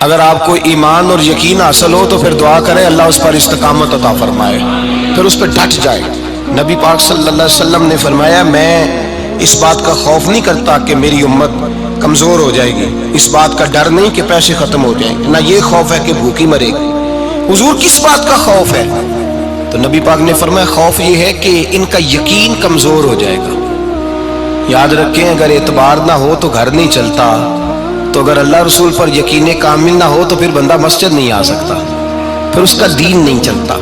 اگر آپ کو ایمان اور یقین حاصل ہو تو پھر دعا کریں اللہ اس پر استقامت عطا فرمائے، پھر اس پہ ڈٹ جائے۔ نبی پاک صلی اللہ علیہ وسلم نے فرمایا میں اس بات کا خوف نہیں کرتا کہ میری امت کمزور ہو جائے گی، اس بات کا ڈر نہیں کہ پیسے ختم ہو جائیں گے، نہ یہ خوف ہے کہ بھوکی مرے گی۔ حضور کس بات کا خوف ہے؟ تو نبی پاک نے فرمایا خوف یہ ہے کہ ان کا یقین کمزور ہو جائے گا۔ یاد رکھیں اگر اعتبار نہ ہو تو گھر نہیں چلتا، تو اگر اللہ رسول پر یقین کامل نہ ہو تو پھر بندہ مسجد نہیں آ سکتا، پھر اس کا دین نہیں چلتا،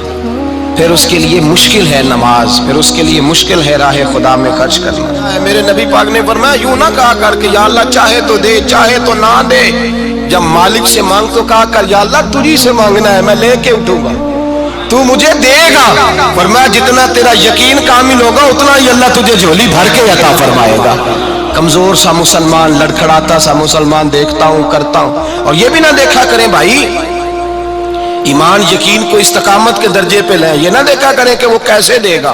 پھر اس کے لیے مشکل ہے نماز، پھر اس کے لیے مشکل ہے راہ خدا میں خرچ کرنا۔ میرے نبی پاک نے فرمایا یوں نہ کہا کر کہ یا اللہ چاہے تو دے چاہے تو نہ دے، جب مالک سے مانگ تو کہا کر یا اللہ تجھی سے مانگنا ہے، میں لے کے اٹھوں گا، تو مجھے دے گا۔ فرمایا جتنا تیرا یقین کامل ہوگا اتنا ہی اللہ تجھے جھولی بھر کے عطا فرمائے گا۔ کمزور سا مسلمان، لڑکھڑاتا سا مسلمان دیکھتا ہوں کرتا ہوں، اور یہ بھی نہ دیکھا کریں بھائی ایمان یقین کو استقامت کے درجے پہ لیں، یہ نہ دیکھا کریں کہ وہ کیسے دے گا،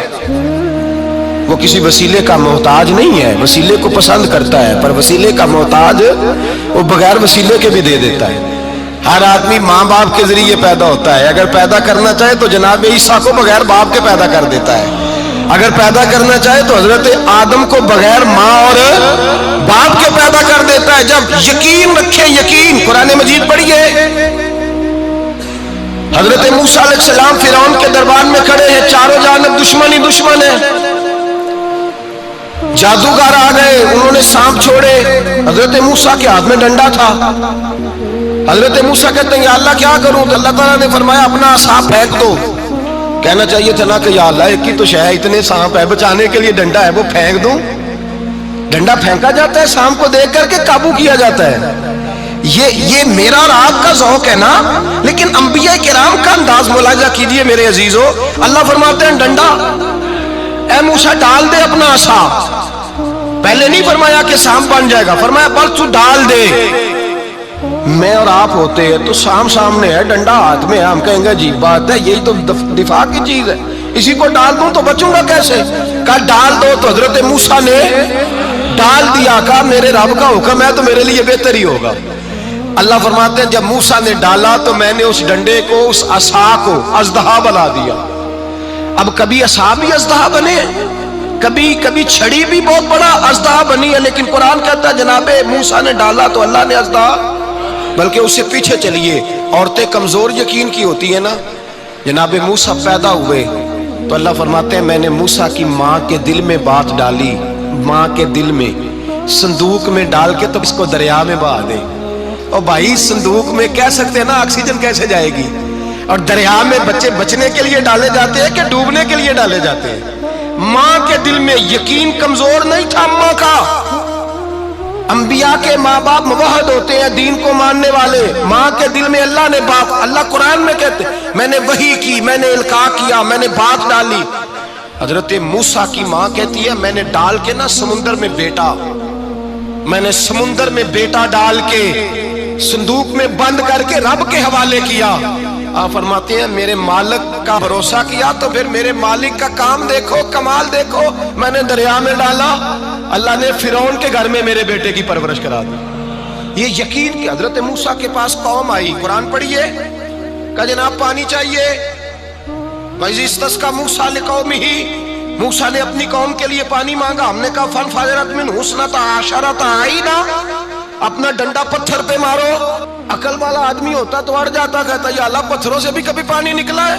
وہ کسی وسیلے کا محتاج نہیں ہے، وسیلے کو پسند کرتا ہے، پر وسیلے کا محتاج وہ بغیر وسیلے کے بھی دے دیتا ہے۔ ہر آدمی ماں باپ کے ذریعے پیدا ہوتا ہے، اگر پیدا کرنا چاہے تو جناب عیسیٰ کو بغیر باپ کے پیدا کر دیتا ہے، اگر پیدا کرنا چاہے تو حضرت آدم کو بغیر ماں اور باپ کے پیدا کر دیتا ہے۔ جب یقین رکھیں، یقین، قرآن مجید پڑھیے، حضرت موسیٰ علیہ السلام فرعون کے دربار میں کھڑے ہیں، چاروں جانب دشمن ہی دشمن ہے، جادوگر آ گئے، انہوں نے سانپ چھوڑے، حضرت موسیٰ کے ہاتھ میں ڈنڈا تھا۔ حضرت موسیٰ کہتے ہیں یا اللہ کیا کروں؟ تو اللہ تعالیٰ نے فرمایا اپنا عصا پھینک دو۔ کہنا چاہیے تھا نا کہ یا اللہ ایک ہی تو شے ہے، اتنے سانپ ہے، بچانے کے لیے ڈنڈا ہے وہ پھینک دوں؟ ڈنڈا پھینکا جاتا ہے، سانپ کو دیکھ کر کے قابو کیا جاتا ہے۔ یہ میرا اور آپ کا ذوق ہے نا، لیکن انبیاء کرام کا انداز ملاحظہ کیجئے میرے عزیزو۔ اللہ فرماتے ہیں ڈنڈا، اے موسیٰ ڈال دے اپنا عصا۔ پہلے نہیں فرمایا کہ سانپ بن جائے گا، فرمایا بس تو ڈال دے۔ میں اور آپ ہوتے ہیں تو سام سامنے ہے، ڈنڈا ہاتھ میں ہے، ہم کہیں گے عجیب بات ہے، یہی تو دفاع کی چیز ہے، اسی کو ڈال دوں تو بچوں گا کیسے؟ کہا ڈال دو، تو حضرت موسیٰ نے ڈال دیا، کہا میرے رب کا حکم ہے تو میرے لیے بہتر ہی ہوگا۔ اللہ فرماتے ہیں جب موسیٰ نے ڈالا تو میں نے اس ڈنڈے کو، اس عصا کو اژدہا بنا دیا۔ اب کبھی عصا بھی اژدہا بنے، کبھی چھڑی بھی بہت بڑا اژدہا بنی ہے، لیکن قرآن کہتا ہے جناب موسیٰ نے ڈالا تو اللہ نے اژدہا، بلکہ اس سے پیچھے چلیے، عورتیں کمزور یقین کی ہوتی ہیں نا، جناب موسیٰ پیدا ہوئے تو اللہ فرماتے ہیں میں نے موسیٰ کی ماں کے دل میں بات ڈالی، ماں کے دل میں صندوق میں ڈال کے تو اس کو دریا میں بہا دے۔ اور بھائی صندوق میں کہہ سکتے ہیں نا آکسیجن کیسے جائے گی، اور دریا میں بچے بچنے کے لیے ڈالے جاتے ہیں کہ ڈوبنے کے لیے ڈالے جاتے ہیں؟ ماں کے دل میں یقین کمزور نہیں تھا ماں کا۔ انبیاء کے ماں باپ موحد ہوتے ہیں، دین کو ماننے والے، ماں کے دل میں اللہ نے بات، اللہ قرآن میں کہتے میں نے وحی کی، میں نے القاء کیا، میں نے بات ڈالی۔ حضرت موسیٰ کی ماں کہتی ہے میں نے ڈال کے نا سمندر میں بیٹا، میں نے سمندر میں بیٹا ڈال کے صندوق میں بند کر کے رب کے حوالے کیا۔ آپ فرماتے ہیں میرے مالک کا بھروسہ کیا تو پھر میرے مالک کا کام دیکھو، کمال دیکھو، میں نے دریا میں ڈالا، اللہ نے فرعون کے گھر میں میرے بیٹے کی پرورش کرا دی۔ یہ یقین کہ حضرت موسیٰ کے پاس قوم آئی، قرآن پڑھیے، کہا جناب پانی چاہیے، وَإِذِ اسْتَسْقَىٰ مُوسَىٰ لِقَوْمِهِ، موسیٰ نے اپنی قوم کے لیے پانی مانگا، ہم نے کہا فَانْفَجَرَتْ مِنْهُ اثْنَتَا عَشَرَةَ عَيْنًا، اپنا ڈنڈا پتھر پہ مارو۔ عقل والا آدمی ہوتا تو اڑ جاتا، کہتا یا اللہ پتھروں سے بھی کبھی پانی نکلا ہے؟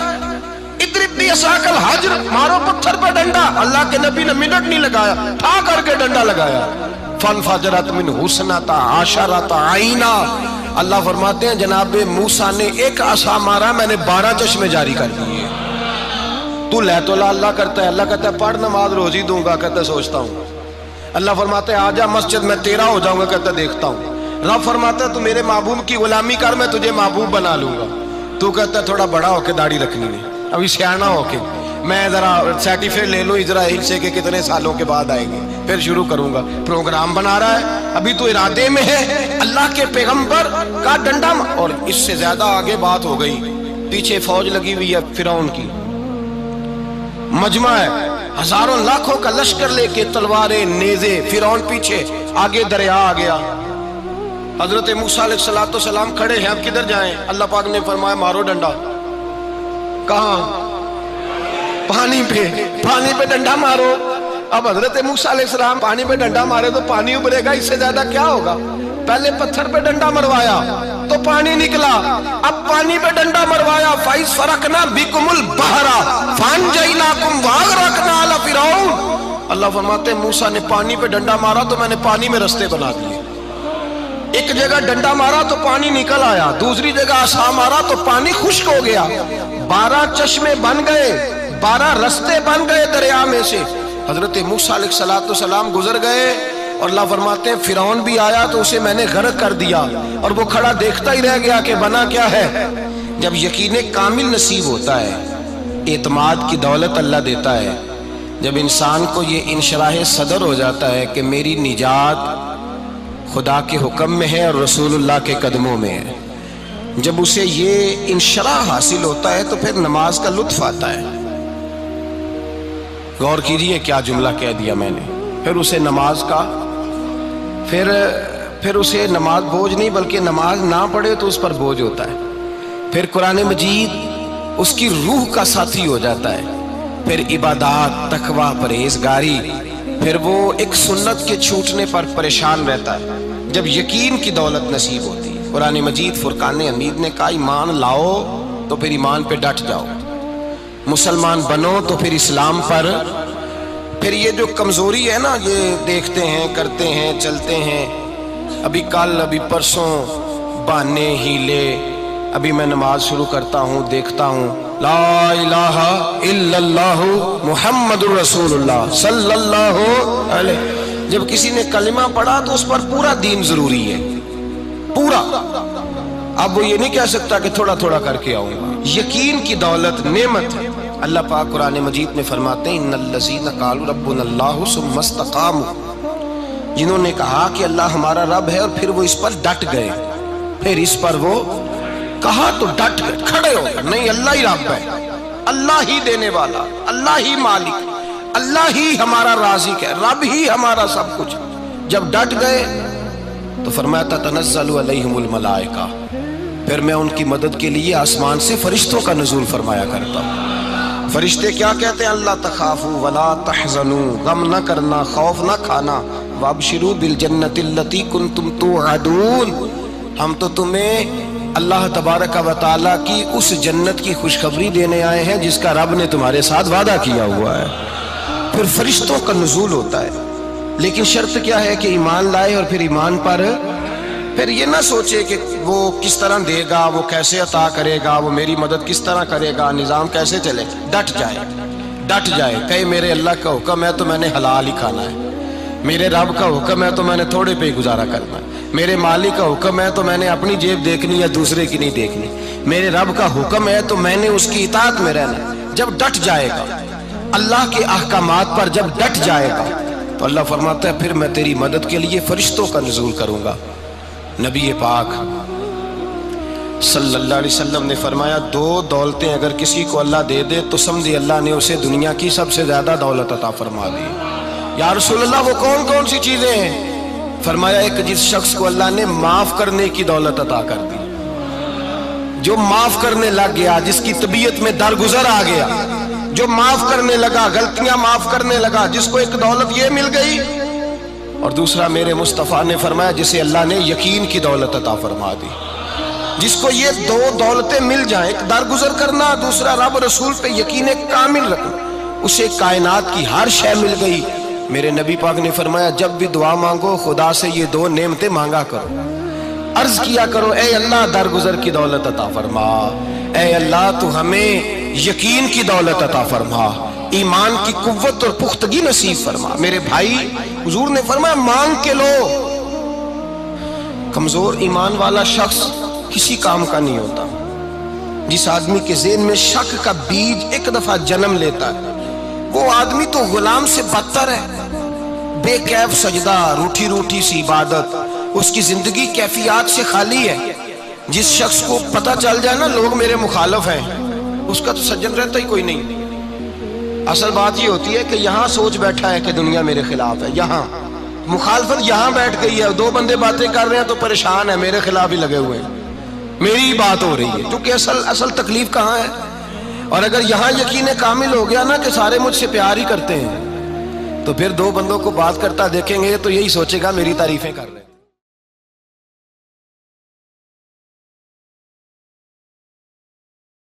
اضرب بعصاک الحجر، مارو پتھر پہ ڈنڈا۔ اللہ کے نبی نے منٹ نہیں لگایا، ٹھا کر کے ڈنڈا لگایا، فَانْفَجَرَتْ مِنْهُ اثْنَتَا عَشَرَةَ عَيْنًا۔ اللہ فرماتے ہیں جناب موسیٰ نے ایک عصا مارا، میں نے 12 چشمے جاری کر دیے۔ تو لے تو لا اللہ کرتا ہے، اللہ کہتا ہے پڑھ نماز روزی دوں گا، کہتا ہے سوچتا ہوں۔ اللہ فرماتے ہیں آجا مسجد میں تیرا ہو جاؤں گا، کہتا ہے دیکھتا ہوں۔ رب فرماتا ہے تو میرے محبوب کی غلامی کر، میں تجھے محبوب بنا لوں گا۔ تو کہتا ہے تھوڑا بڑا ہو کے داڑھی رکھنی نہیں، ابھی سیانا ہو کے میں ذرا سرٹیفکیٹ لے لوں اسرائیل سے کہ کتنے سالوں کے بعد آئیں گے، پھر شروع کروں گا۔ پروگرام بنا رہا ہے، ابھی تو ارادے میں ہے۔ اللہ کے پیغمبر کا ڈنڈا، اور اس سے زیادہ آگے بات ہو گئی، پیچھے فوج لگی ہوئی ہے فرعون کی، مجمع ہے، ہزاروں لاکھوں کا لشکر لے کے، تلواریں نیزے، فرعون پیچھے، آگے دریا آ گیا۔ حضرت موسیٰ علیہ السلام کھڑے ہیں، اب کدھر جائیں؟ اللہ پاک نے فرمایا مارو ڈنڈا۔ کہاں؟ پانی پہ ڈنڈا مارو۔ اب حضرت موسیٰ علیہ السلام پانی پہ ڈنڈا مارے تو پانی ابھرے گا، اس سے زیادہ کیا ہوگا؟ پہلے پتھر پہ ڈنڈا مروایا تو پانی نکلا، اب پانی پہ ڈنڈا مروایا فَإِذْ فَرَقْنَا بِكُمُ الْبَحْرَ فَأَنْجَيْنَاكُمْ وَأَغْرَقْنَا آلَ فِرْعَوْنَ۔ اللہ فرماتے ہیں موسیٰ نے پانی پہ ڈنڈا مارا تو میں نے پانی میں رستے بنا دیے۔ ایک جگہ ڈنڈا مارا تو پانی نکل آیا، دوسری جگہ عصا مارا تو پانی خشک ہو گیا، 12 چشمے بن گئے، 12 رستے بن گئے دریا میں سے۔ حضرت موسیٰ علیہ السلام گزر گئے اور اللہ فرماتے ہیں فرعون بھی آیا تو اسے میں نے غرق کر دیا، اور وہ کھڑا دیکھتا ہی رہ گیا کہ بنا کیا ہے۔ جب یقین کامل نصیب ہوتا ہے، اعتماد کی دولت اللہ دیتا ہے، جب انسان کو یہ انشراح صدر ہو جاتا ہے کہ میری نجات خدا کے حکم میں ہے اور رسول اللہ کے قدموں میں ہے، جب اسے یہ انشراح حاصل ہوتا ہے تو پھر نماز کا لطف آتا ہے۔ غور کیجئے کیا جملہ کہہ دیا میں نے۔ پھر اسے نماز کا پھر اسے نماز بوجھ نہیں، بلکہ نماز نہ پڑھے تو اس پر بوجھ ہوتا ہے۔ پھر قرآن مجید اس کی روح کا ساتھی ہو جاتا ہے، پھر عبادات، تقوی، پرہیزگاری، پھر وہ ایک سنت کے چھوٹنے پر پریشان رہتا ہے۔ جب یقین کی دولت نصیب ہوتی ہے، قرآن مجید فرقان حمید نے کہا ایمان لاؤ تو پھر ایمان پہ ڈٹ جاؤ، مسلمان بنو تو پھر اسلام پر۔ پھر یہ جو کمزوری ہے نا، یہ دیکھتے ہیں، کرتے ہیں، چلتے ہیں، ابھی کل، ابھی پرسوں، بہانے، ہیلے، ابھی میں نماز شروع کرتا ہوں، دیکھتا ہوں لا الہ الا اللہ محمد الرسول اللہ صلی اللہ علیہ۔ جب کسی نے کلمہ پڑھا تو اس پر پورا دین ضروری ہے، پورا۔ اب وہ یہ نہیں کہہ سکتا کہ تھوڑا تھوڑا کر کے آؤں گا۔ یقین کی دولت نعمت ہے۔ اللہ پاک قرآن مجید میں فرماتے ہیں ان الذین قالوا ربنا اللہ ثم استقاموا، جنہوں نے کہا کہ اللہ ہمارا رب ہے اور پھر وہ اس پر ڈٹ گئے، پھر اس پر وہ کہا تو ڈٹ گئے، کھڑے ہو گئے، نہیں اللہ ہی رب ہے، اللہ ہی دینے والا، اللہ ہی مالک، اللہ ہی ہمارا رازق ہے، رب ہی ہمارا سب کچھ۔ جب ڈٹ گئے تو فرمایا تتنزل علیہم الملائکہ، پھر میں ان کی مدد کے لیے آسمان سے فرشتوں کا نزول فرمایا کرتا ہوں۔ فرشتے کیا کہتے ہیں؟ اللہ تخافوا ولا تحزنوا، غم نہ کرنا، خوف نہ کھانا، وابشروا بالجنۃ التی کنتم توعدون، ہم تو تمہیں اللہ تبارک و تعالیٰ کی اس جنت کی خوشخبری دینے آئے ہیں جس کا رب نے تمہارے ساتھ وعدہ کیا ہوا ہے۔ پھر فرشتوں کا نزول ہوتا ہے، لیکن شرط کیا ہے کہ ایمان لائے، اور پھر ایمان پر پھر یہ نہ سوچے کہ وہ کس طرح دے گا، وہ کیسے عطا کرے گا، وہ میری مدد کس طرح کرے گا، نظام کیسے چلے۔ ڈٹ جائے کہے میرے اللہ کا حکم ہے تو میں نے حلال ہی کھانا ہے، میرے رب کا حکم ہے تو میں نے تھوڑے پہ ہی گزارا کرنا ہے، میرے مالک کا حکم ہے تو میں نے اپنی جیب دیکھنی یا دوسرے کی نہیں دیکھنی، میرے رب کا حکم ہے تو میں نے اس کی اطاعت میں رہنا۔ جب ڈٹ جائے گا اللہ کے احکامات پر، جب ڈٹ جائے گا تو اللہ فرماتا ہے پھر میں تیری مدد کے لیے فرشتوں کا نزول کروں گا۔ نبی پاک صلی اللہ علیہ وسلم نے فرمایا 2 دولتیں اگر کسی کو اللہ دے دے تو سمجھے اللہ نے اسے دنیا کی سب سے زیادہ دولت عطا فرما دی۔ یا رسول اللہ وہ کون کون سی چیزیں ہیں؟ فرمایا ایک جس شخص کو اللہ نے معاف کرنے کی دولت عطا کر دی، جو معاف کرنے لگ گیا، جس کی طبیعت میں درگزر آ گیا، جو معاف کرنے لگا، غلطیاں معاف کرنے لگا، جس کو ایک دولت یہ مل گئی۔ اور دوسرا میرے مصطفیٰ نے فرمایا جسے اللہ نے یقین کی دولت عطا فرما دی۔ جس کو یہ 2 دولتیں مل جائیں، ایک درگزر کرنا، دوسرا رب رسول پہ یقین کامل رکھنا، اسے کائنات کی ہر شے مل گئی۔ میرے نبی پاک نے فرمایا جب بھی دعا مانگو خدا سے یہ 2 نعمتیں مانگا کرو، عرض کیا کرو اے اللہ درگزر کی دولت عطا فرما، اے اللہ تو ہمیں یقین کی دولت عطا فرما، ایمان کی قوت اور پختگی نصیب فرما۔ میرے بھائی حضور نے فرمایا مانگ کے لو۔ کمزور ایمان والا شخص کسی کام کا نہیں ہوتا۔ جس آدمی کے ذہن میں شک کا بیج ایک دفعہ جنم لیتا ہے وہ آدمی تو غلام سے بدتر ہے۔ بے کیف سجدہ، روٹھی روٹھی سی عبادت، اس کی زندگی کیفیات سے خالی ہے۔ جس شخص کو پتہ چل جائے نا لوگ میرے مخالف ہیں، اس کا تو سجن رہتا ہی کوئی نہیں۔ اصل بات یہ ہوتی ہے کہ یہاں سوچ بیٹھا ہے کہ دنیا میرے خلاف ہے، مخالفت یہاں بیٹھ گئی ہے، دو بندے باتیں کر رہے ہیں تو پریشان ہے، میرے خلاف ہی لگے ہوئے ہیں، میری ہی بات ہو رہی ہے، کیونکہ اصل تکلیف کہاں ہے؟ اور اگر یہاں یقین کامل ہو گیا نا کہ سارے مجھ سے پیار ہی کرتے ہیں، تو پھر دو بندوں کو بات کرتا دیکھیں گے تو یہی سوچے گا میری تعریفیں کر رہے ہیں۔